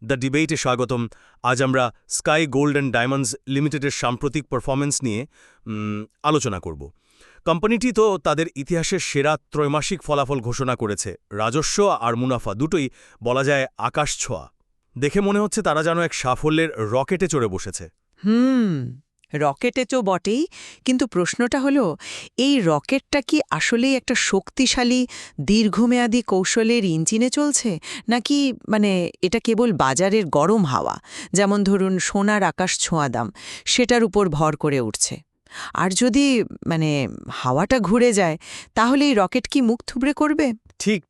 The ডিবেটে স্বাগতম। আজ আমরা স্কাই গোল্ড অ্যান্ড ডায়মন্ডস লিমিটেডের সাম্প্রতিক পারফরম্যান্স নিয়ে আলোচনা করব। কোম্পানিটি তো তাদের ইতিহাসের সেরা ত্রৈমাসিক ফলাফল ঘোষণা করেছে। রাজস্ব আর মুনাফা দুটোই বলা যায় আকাশ ছোঁয়া। দেখে মনে হচ্ছে তারা যেন এক সাফল্যের রকেটে চড়ে বসেছে। রকেটে তো বটেই, কিন্তু প্রশ্নটা হলো এই রকেটটা কি আসলেই একটা শক্তিশালী দীর্ঘমেয়াদী কৌশলের ইঞ্জিনে চলছে, নাকি এটা কেবল বাজারের গরম হাওয়া, যেমন ধরুন সোনার আকাশ ছোঁয়া দাম, সেটার উপর ভর করে উঠছে? আর যদি হাওয়াটা ঘুরে যায়, তাহলে এই রকেট কি মুখ থুবড়ে করবে?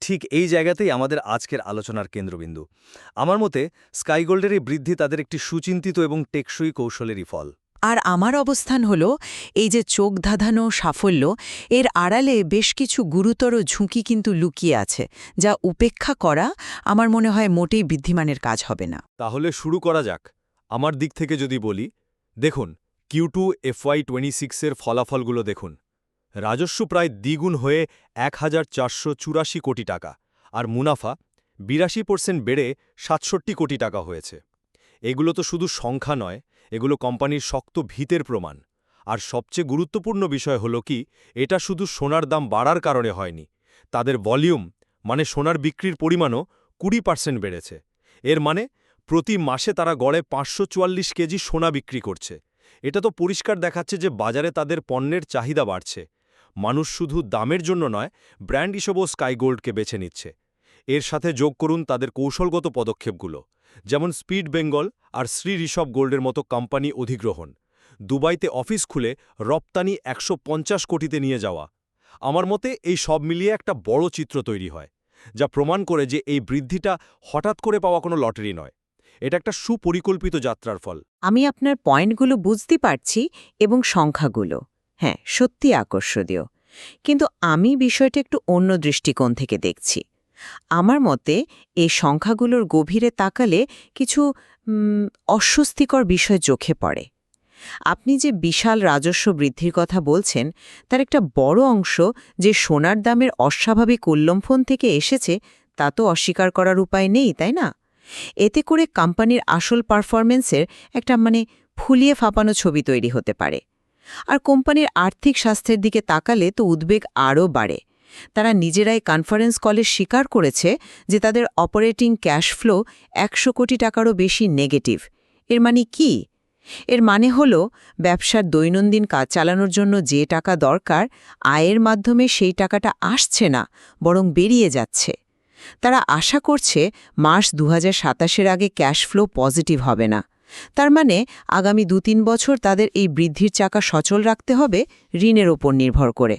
ঠিক এই জায়গাতেই আমাদের আজকের আলোচনার কেন্দ্রবিন্দু। আমার মতে স্কাই গোল্ডের এই বৃদ্ধি তাদের একটি সুচিন্তিত এবং টেকসই কৌশলেরই ফল। আর আমার অবস্থান হলো, এই যে চোখ ধাঁধানো সাফল্য, এর আড়ালে বেশ কিছু গুরুতর ঝুঁকি কিন্তু লুকিয়ে আছে, যা উপেক্ষা করা আমার মনে হয় মোটেই বুদ্ধিমানের কাজ হবে না। তাহলে শুরু করা যাক। আমার দিক থেকে যদি বলি, দেখুন Q2 FY26-এর ফলাফলগুলো দেখুন। রাজস্ব প্রায় দ্বিগুণ হয়ে 1484 কোটি টাকা, আর মুনাফা 82% বেড়ে 67 কোটি টাকা হয়েছে। এগুলো তো শুধু সংখ্যা নয়, এগুলো কোম্পানির শক্ত ভিতের প্রমাণ। আর সবচেয়ে গুরুত্বপূর্ণ বিষয় হলো কি, এটা শুধু সোনার দাম বাড়ার কারণে হয়নি, তাদের ভলিউম সোনার বিক্রির পরিমাণও 20% বেড়েছে। এর প্রতি মাসে তারা গড়ে 544 কেজি সোনা বিক্রি করছে। এটা তো পরিষ্কার দেখাচ্ছে যে বাজারে তাদের পণ্যের চাহিদা বাড়ছে। মানুষ শুধু দামের জন্য নয়, ব্র্যান্ড হিসেবেও স্কাই গোল্ডকে বেছে নিচ্ছে। এর সাথে যোগ করুন তাদের কৌশলগত পদক্ষেপগুলো, যেমন স্পিড বেঙ্গল আর শ্রী ঋষভ গোল্ডের মতো কোম্পানি অধিগ্রহণ, দুবাইতে অফিস খুলে রপ্তানি 150 কোটিতে নিয়ে যাওয়া। আমার মতে এই সব মিলিয়ে একটা বড় চিত্র তৈরি হয়, যা প্রমাণ করে যে এই বৃদ্ধিটা হঠাৎ করে পাওয়া কোনো লটারি নয়, এটা একটা সুপরিকল্পিত যাত্রার ফল। আমি আপনার পয়েন্টগুলো বুঝতে পারছি, এবং সংখ্যাগুলো সত্যি আকর্ষণীয়, কিন্তু আমি বিষয়টা একটু অন্য দৃষ্টিকোণ থেকে দেখছি। আমার মতে এই সংখ্যাগুলোর গভীরে তাকালে কিছু অস্বস্তিকর বিষয় চোখে পড়ে। আপনি যে বিশাল রাজস্ব বৃদ্ধির কথা বলছেন, তার একটা বড় অংশ যে সোনার দামের অস্বাভাবিক উল্লম্ফন থেকে এসেছে, তা তো অস্বীকার করার উপায় নেই, তাই না? এতে করে কোম্পানির আসল পারফরম্যান্সের একটা ফুলিয়ে ফাঁপানো ছবি তৈরি হতে পারে। আর কোম্পানির আর্থিক স্বাস্থ্যের দিকে তাকালে তো উদ্বেগ আরও বাড়ে। তারা নিজেরাই কনফারেন্স কলে স্বীকার করেছে যে তাদের অপারেটিং ক্যাশ ফ্লো 100 কোটি টাকারও বেশি নেগেটিভ। এর কি? এর হল ব্যবসার দৈনন্দিন কাজ চালানোর জন্য যে টাকা দরকার, আয়ের মাধ্যমে সেই টাকাটা আসছে না, বরং বেরিয়ে যাচ্ছে। তারা আশা করছে মার্চ 2027-এর আগে ক্যাশ ফ্লো পজিটিভ হবে না। তার আগামী 2-3 বছর তাদের এই বৃদ্ধির চাকা সচল রাখতে হবে ঋণের ওপর নির্ভর করে।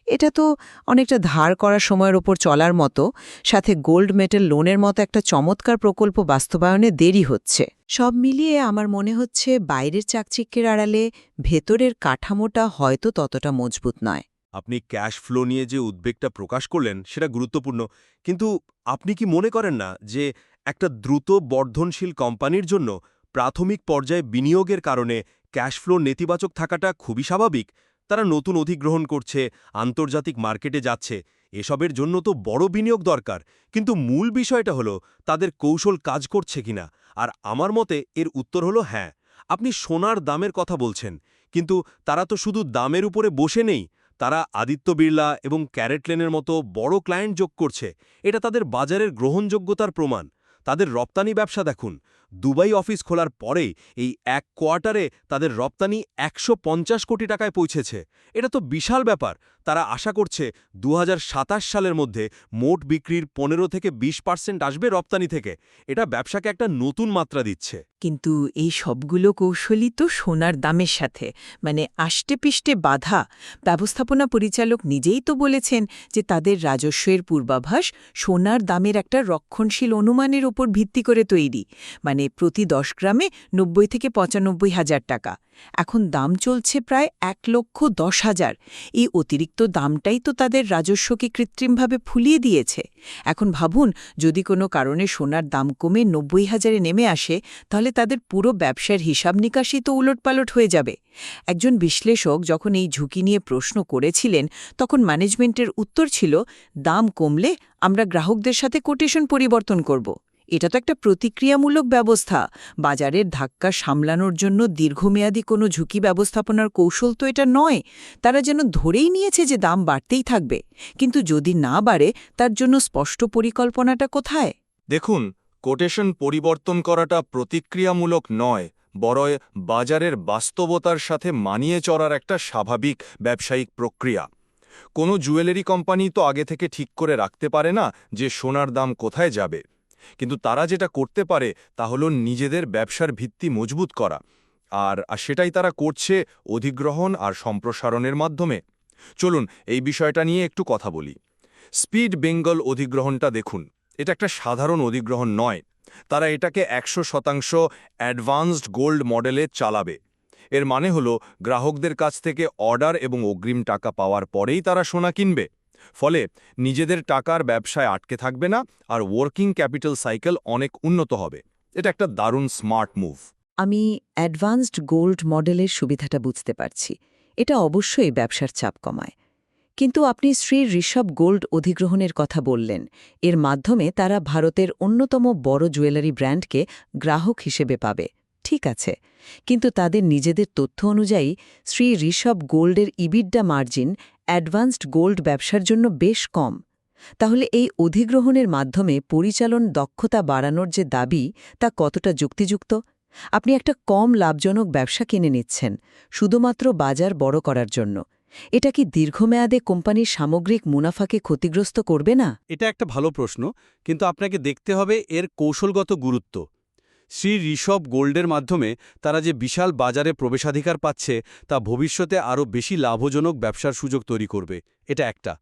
এটা তো অনেকটা ধার করার সময়ের ওপর চলার মতো, সাথে গোল্ড মেটাল লোনের মতো একটা চমৎকার প্রকল্প বাস্তবায়নে দেরি হচ্ছে। সব মিলিয়ে আমার মনে হচ্ছে বাইরের চাকচিক্যের আড়ালে ভেতরের কাঠামোটা হয়তো ততটা মজবুত নয়। আপনি ক্যাশ ফ্লো নিয়ে যে উদ্বেগটা প্রকাশ করলেন সেটা গুরুত্বপূর্ণ, কিন্তু আপনি কি মনে করেন না যে একটা দ্রুত বর্ধনশীল কোম্পানির জন্য প্রাথমিক পর্যায়ে বিনিয়োগের কারণে ক্যাশ ফ্লো নেতিবাচক থাকাটা খুবই স্বাভাবিক? তারা নতুন অধিগ্রহণ করছে, আন্তর্জাতিক মার্কেটে যাচ্ছে, এসবের জন্য তো বড় বিনিয়োগ দরকার। কিন্তু মূল বিষয়টা হলো তাদের কৌশল কাজ করছে কিনা। আর আমার মতে এর উত্তর হলো হ্যাঁ। আপনি সোনার দামের কথা বলছেন, কিন্তু তারা তো শুধু দামের উপরে বসে নেই, তারা আদিত্য বিড়লা এবং ক্যারেটলেনের মতো বড় ক্লায়েন্ট যোগ করছে। এটা তাদের বাজারের গ্রহণযোগ্যতার প্রমাণ। তাদের রপ্তানি ব্যবসা দেখুন, দুবাই অফিস খোলার পরেই এই এক কোয়ার্টারে তাদের রপ্তানি 150 কোটি টাকায় পৌঁছেছে। এটা তো বিশাল ব্যাপার। তারা আশা করছে 2027 সালের মধ্যে মোট বিক্রির 15-20% আসবে রপ্তানি থেকে। এটা ব্যবসাকে একটা নতুন মাত্রা দিচ্ছে। কিন্তু এই সবগুলো কৌশলই তো সোনার দামের সাথে আষ্টেপৃষ্টে বাধা। ব্যবস্থাপনা পরিচালক নিজেই তো বলেছেন যে তাদের রাজস্বের পূর্বাভাস সোনার দামের একটা রক্ষণশীল অনুমানের উপর ভিত্তি করে তৈরি, প্রতি 10 গ্রামে 90-95 হাজার টাকা। এখন দাম চলছে প্রায় 1,10,000। এই অতিরিক্ত দামটাই তো তাদের রাজস্বকে কৃত্রিমভাবে ফুলিয়ে দিয়েছে। এখন ভাবুন, যদি কোনো কারণে সোনার দাম কমে 90,000-এ নেমে আসে, তাহলে তাদের পুরো ব্যবসার হিসাব নিকাশই তো উলটপালট হয়ে যাবে। একজন বিশ্লেষক যখন এই ঝুঁকি নিয়ে প্রশ্ন করেছিলেন, তখন ম্যানেজমেন্টের উত্তর ছিল, দাম কমলে আমরা গ্রাহকদের সাথে কোটেশন পরিবর্তন করব। এটা তো একটা প্রতিক্রিয়ামূলক ব্যবস্থা। বাজারের ধাক্কা সামলানোর জন্য দীর্ঘমেয়াদী কোনো ঝুঁকি ব্যবস্থাপনার কৌশল তো এটা নয়। তারা যেন ধরেই নিয়েছে যে দাম বাড়তেই থাকবে, কিন্তু যদি না বাড়ে তার জন্য স্পষ্ট পরিকল্পনাটা কোথায়? দেখুন, কোটেশন পরিবর্তন করাটা প্রতিক্রিয়ামূলক নয়, বরং বাজারের বাস্তবতার সাথে মানিয়ে চলার একটা স্বাভাবিক ব্যবসায়িক প্রক্রিয়া। কোনো জুয়েলারি কোম্পানি তো আগে থেকে ঠিক করে রাখতে পারে না যে সোনার দাম কোথায় যাবে, কিন্তু তারা যেটা করতে পারে তা হল নিজেদের ব্যবসার ভিত্তি মজবুত করা, আর সেটাই তারা করছে অধিগ্রহণ আর সম্প্রসারণের মাধ্যমে। চলুন এই বিষয়টা নিয়ে একটু কথা বলি। স্পিড বেঙ্গল অধিগ্রহণটা দেখুন, এটা একটা সাধারণ অধিগ্রহণ নয়। তারা এটাকে 100% অ্যাডভান্সড গোল্ড মডেলে চালাবে। এর মানে হলো গ্রাহকদের কাছ থেকে অর্ডার এবং অগ্রিম টাকা পাওয়ার পরেই তারা সোনা কিনবে। ফলে নিজেদের টাকার ব্যবসায় আটকে থাকবে না, আর ওয়ার্কিং ক্যাপিটাল সাইকেল অনেক উন্নত হবে। এটা একটা দারুণ স্মার্ট মুভ। আমি অ্যাডভান্সড গোল্ড মডেলের সুবিধাটা বুঝতে পারছি। এটা অবশ্যই ব্যবসার চাপ কমায়। কিন্তু আপনি শ্রী ঋষভ গোল্ড অধিগ্রহণের কথা বললেন। এর মাধ্যমে তারা ভারতের অন্যতম বড় জুয়েলারি ব্র্যান্ডকে গ্রাহক হিসেবে পাবে। ঠিক আছে, কিন্তু তাদের নিজেদের তথ্য অনুযায়ী শ্রী ঋষভ গোল্ডের ইবিডা মার্জিন অ্যাডভান্সড গোল্ড ব্যবসার জন্য বেশ কম। তাহলে এই অধিগ্রহণের মাধ্যমে পরিচালন দক্ষতা বাড়ানোর যে দাবি, তা কতটা যুক্তিযুক্ত? আপনি একটা কম লাভজনক ব্যবসা কিনে নিচ্ছেন শুধুমাত্র বাজার বড় করার জন্য। এটা কি দীর্ঘমেয়াদে কোম্পানির সামগ্রিক মুনাফাকে ক্ষতিগ্রস্ত করবে না? এটা একটা ভালো প্রশ্ন, কিন্তু আপনাকে দেখতে হবে এর কৌশলগত গুরুত্ব। শ্রী ঋষভ গোল্ডের মাধ্যমে তারা যে বিশাল বাজারে প্রবেশাধিকার পাচ্ছে, তা ভবিষ্যতে আরও বেশি লাভজনক ব্যবসার সুযোগ তৈরি করবে। এটা একটা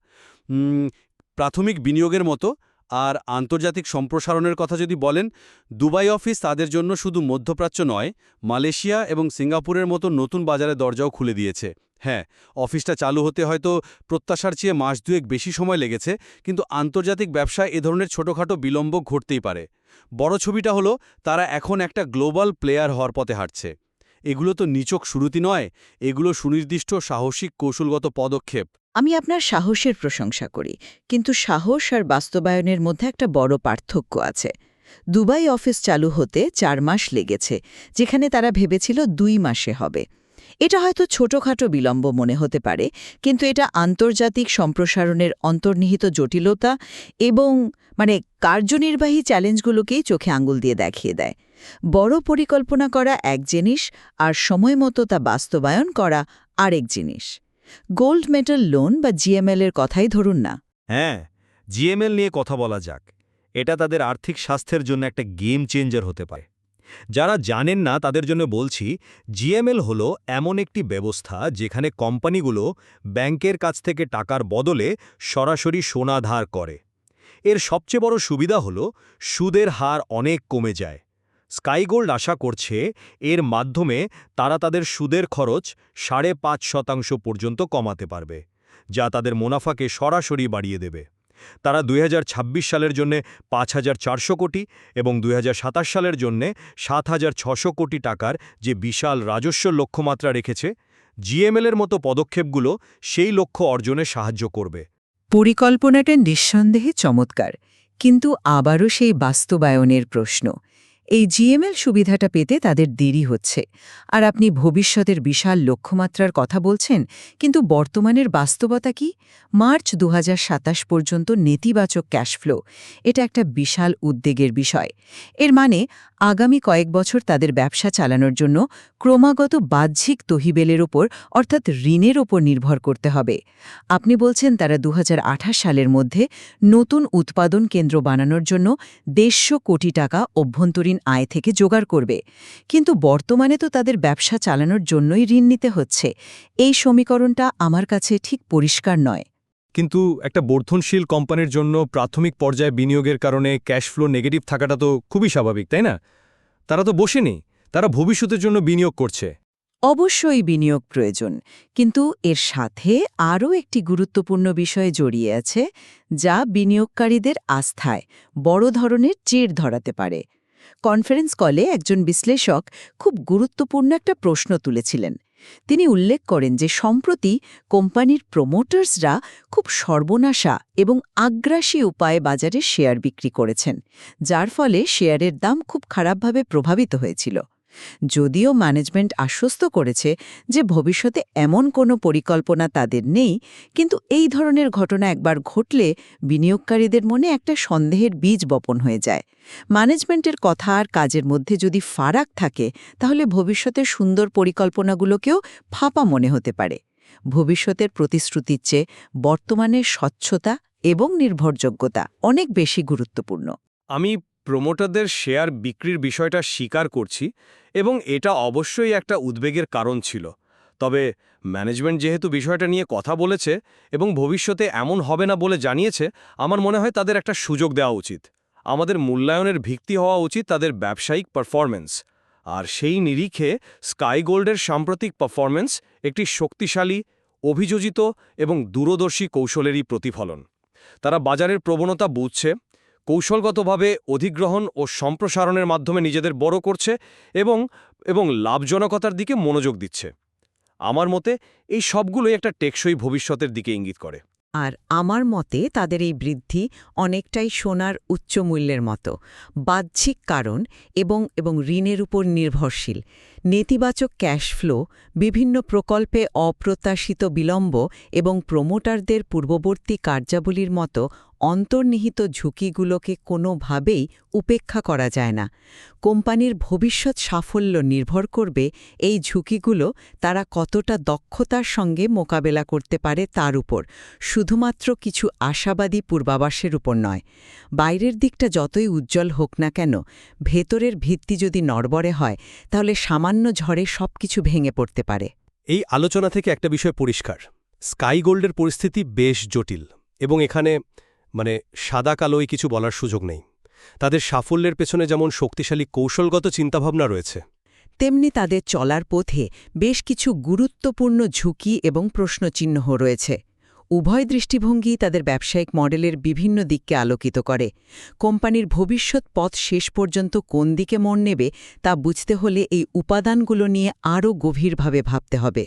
প্রাথমিক বিনিয়োগের মতো। আর আন্তর্জাতিক সম্প্রসারণের কথা যদি বলেন, দুবাই অফিস তাদের জন্য শুধু মধ্যপ্রাচ্য নয়, মালয়েশিয়া এবং সিঙ্গাপুরের মতো নতুন বাজারে দরজাও খুলে দিয়েছে। হ্যাঁ, অফিসটা চালু হতে হয়তো প্রত্যাশার চেয়ে মাস দুয়েক বেশি সময় লেগেছে, কিন্তু আন্তর্জাতিক ব্যবসায় এ ধরনের ছোটোখাটো বিলম্ব ঘটতেই পারে। বড় ছবিটা হলো তারা এখন একটা গ্লোবাল প্লেয়ার হওয়ার পথে হাঁটছে। এগুলো তো নিছক শুরুতি নয়, এগুলো সুনির্দিষ্ট সাহসিক কৌশলগত পদক্ষেপ। আমি আপনার সাহসের প্রশংসা করি, কিন্তু সাহস আর বাস্তবায়নের মধ্যে একটা বড় পার্থক্য আছে। দুবাই অফিস চালু হতে 4 মাস লেগেছে, যেখানে তারা ভেবেছিল 2 মাসে হবে। এটা হয়তো ছোটখাটো বিলম্ব মনে হতে পারে, কিন্তু এটা আন্তর্জাতিক সম্প্রসারণের অন্তর্নিহিত জটিলতা এবং কার্যনির্বাহী চ্যালেঞ্জগুলোকেই চোখে আঙুল দিয়ে দেখিয়ে দেয়। বড় পরিকল্পনা করা এক জিনিস, আর সময়মতো তা বাস্তবায়ন করা আরেক জিনিস। গোল্ড মেটাল লোন বা জিএমএল এর কথাই ধরুন না। হ্যাঁ, জিএমএল নিয়ে কথা বলা যাক। এটা তাদের আর্থিক স্বাস্থ্যের জন্য একটা গেম চেঞ্জার হতে পারে। যারা জানেন না তাদের জন্য বলছি, জিএমএল হলো এমন একটি ব্যবস্থা যেখানে কোম্পানিগুলো ব্যাংকের কাছ থেকে টাকার বদলে সরাসরি সোনা ধার করে। এর সবচেয়ে বড় সুবিধা হলো সুদের হার অনেক কমে যায়। স্কাই গোল্ড আশা করছে এর মাধ্যমে তারা তাদের সুদের খরচ 5.5% পর্যন্ত কমাতে পারবে, যা তাদের মুনাফাকে সরাসরি বাড়িয়ে দেবে। তারা 2026 সালের জন্য 5,400 কোটি এবং 2027 সালের জন্য 7,600 কোটি টাকার যে বিশাল রাজস্ব লক্ষ্যমাত্রা রেখেছে। জিএমএলের মতো পদক্ষেপগুলো সেই লক্ষ্য অর্জনে সাহায্য করবে। পরিকল্পনাটা নিঃসন্দেহে চমৎকার, কিন্তু আবারও সেই বাস্তবায়নের প্রশ্ন। এই জিএমএল সুবিধাটা পেতে তাদের দেরি হচ্ছে, আর আপনি ভবিষ্যতের বিশাল লক্ষ্যমাত্রার কথা বলছেন, কিন্তু বর্তমানের বাস্তবতা কি? মার্চ 2027 পর্যন্ত নেতিবাচক ক্যাশফ্লো। এটা একটা বিশাল উদ্বেগের বিষয়। এর মানে আগামী কয়েক বছর তাদের ব্যবসা চালানোর জন্য ক্রমাগত বাহ্যিক তহবিলের ওপর, অর্থাৎ ঋণের ওপর নির্ভর করতে হবে। আপনি বলছেন তারা 2028 সালের মধ্যে নতুন উৎপাদন কেন্দ্র বানানোর জন্য 150 কোটি টাকা অভ্যন্তরীণ আয় থেকে জোগাড় করবে, কিন্তু বর্তমানে তো তাদের ব্যবসা চালানোর জন্যই ঋণ নিতে হচ্ছে। এই সমীকরণটা আমার কাছে ঠিক পরিষ্কার নয়। কিন্তু একটা বর্ধনশীল কোম্পানির জন্য প্রাথমিক পর্যায়ে বিনিয়োগের কারণে ক্যাশফ্লো নেগেটিভ থাকাটা তো খুবই স্বাভাবিক, তাই না? তারা তো বসে নেই, তারা ভবিষ্যতের জন্য বিনিয়োগ করছে। অবশ্যই বিনিয়োগ প্রয়োজন, কিন্তু এর সাথে আরও একটি গুরুত্বপূর্ণ বিষয় জড়িয়ে আছে, যা বিনিয়োগকারীদের আস্থায় বড় ধরনের চিড় ধরাতে পারে। কনফারেন্স কলে একজন বিশ্লেষক খুব গুরুত্বপূর্ণ একটা প্রশ্ন তুলেছিলেন। তিনি উল্লেখ করেন যে সম্প্রতি কোম্পানির প্রমোটার্সরা খুব সর্বনাশা এবং আগ্রাসী উপায়ে বাজারে শেয়ার বিক্রি করেছেন, যার ফলে শেয়ারের দাম খুব খারাপভাবে প্রভাবিত হয়েছিল। যদিও ম্যানেজমেন্ট আশ্বস্ত করেছে যে ভবিষ্যতে এমন কোনো পরিকল্পনা তাদের নেই, কিন্তু এই ধরনের ঘটনা একবার ঘটলে বিনিয়োগকারীদের মনে একটা সন্দেহের বীজ বপন হয়ে যায়। ম্যানেজমেন্টের কথা আর কাজের মধ্যে যদি ফারাক থাকে, তাহলে ভবিষ্যতের সুন্দর পরিকল্পনাগুলোকেও ফাঁপা মনে হতে পারে। ভবিষ্যতের প্রতিশ্রুতির চেয়ে বর্তমানের স্বচ্ছতা এবং নির্ভরযোগ্যতা অনেক বেশি গুরুত্বপূর্ণ। আমি প্রমোটারদের শেয়ার বিক্রির বিষয়টা স্বীকার করছি এবং এটা অবশ্যই একটা উদ্বেগের কারণ ছিল। তবে ম্যানেজমেন্ট যেহেতু বিষয়টা নিয়ে কথা বলেছে এবং ভবিষ্যতে এমন হবে না বলে জানিয়েছে, আমার মনে হয় তাদের একটা সুযোগ দেওয়া উচিত। আমাদের মূল্যায়নের ভিত্তি হওয়া উচিত তাদের ব্যবসায়িক পারফরম্যান্স, আর সেই নিরিখে স্কাই গোল্ডের সাম্প্রতিক পারফরম্যান্স একটি শক্তিশালী, অভিযোজিত এবং দূরদর্শী কৌশলেরই প্রতিফলন। তারা বাজারের প্রবণতা বুঝছে, কৌশলগতভাবে অধিগ্রহণ ও সম্প্রসারণের মাধ্যমে নিজেদের বড় করছে এবং লাভজনকতার দিকে মনোযোগ দিচ্ছে। আমার মতে এই সবগুলোই একটা টেকসই ভবিষ্যতের দিকে ইঙ্গিত করে। আর আমার মতে তাদের এই বৃদ্ধি অনেকটাই সোনার উচ্চ মূল্যের মতো, বাহ্যিক কারণ এবং ঋণের উপর নির্ভরশীল। নেতিবাচক ক্যাশ ফ্লো, বিভিন্ন প্রকল্পে অপ্রত্যাশিত বিলম্ব এবং প্রমোটারদের পূর্ববর্তী কার্যাবলীর মতো অন্তর্নিহিত ঝুঁকিগুলোকে কোনোভাবেই উপেক্ষা করা যায় না। কোম্পানির ভবিষ্যৎ সাফল্য নির্ভর করবে এই ঝুঁকিগুলো তারা কতটা দক্ষতার সঙ্গে মোকাবেলা করতে পারে তার উপর, শুধুমাত্র কিছু আশাবাদী পূর্বাভাসের উপর নয়। বাইরের দিকটা যতই উজ্জ্বল হোক না কেন, ভেতরের ভিত্তি যদি নড়বড়ে হয়, তাহলে সামান্য ঝড়ে সবকিছু ভেঙে পড়তে পারে। এই আলোচনা থেকে একটা বিষয় পরিষ্কার, স্কাই গোল্ডের পরিস্থিতি বেশ জটিল এবং এখানে সাদা কালোই কিছু বলার সুযোগ নেই। তাদের সাফল্যের পেছনে যেমন শক্তিশালী কৌশলগত চিন্তাভাবনা রয়েছে, তেমনি তাদের চলার পথে বেশ কিছু গুরুত্বপূর্ণ ঝুঁকি এবং প্রশ্নচিহ্ন রয়েছে। উভয় দৃষ্টিভঙ্গি তাদের ব্যবসায়িক মডেলের বিভিন্ন দিককে আলোকিত করে। কোম্পানির ভবিষ্যৎ পথ শেষ পর্যন্ত কোন দিকে মোড় নেবে তা বুঝতে হলে এই উপাদানগুলো নিয়ে আরও গভীরভাবে ভাবতে হবে।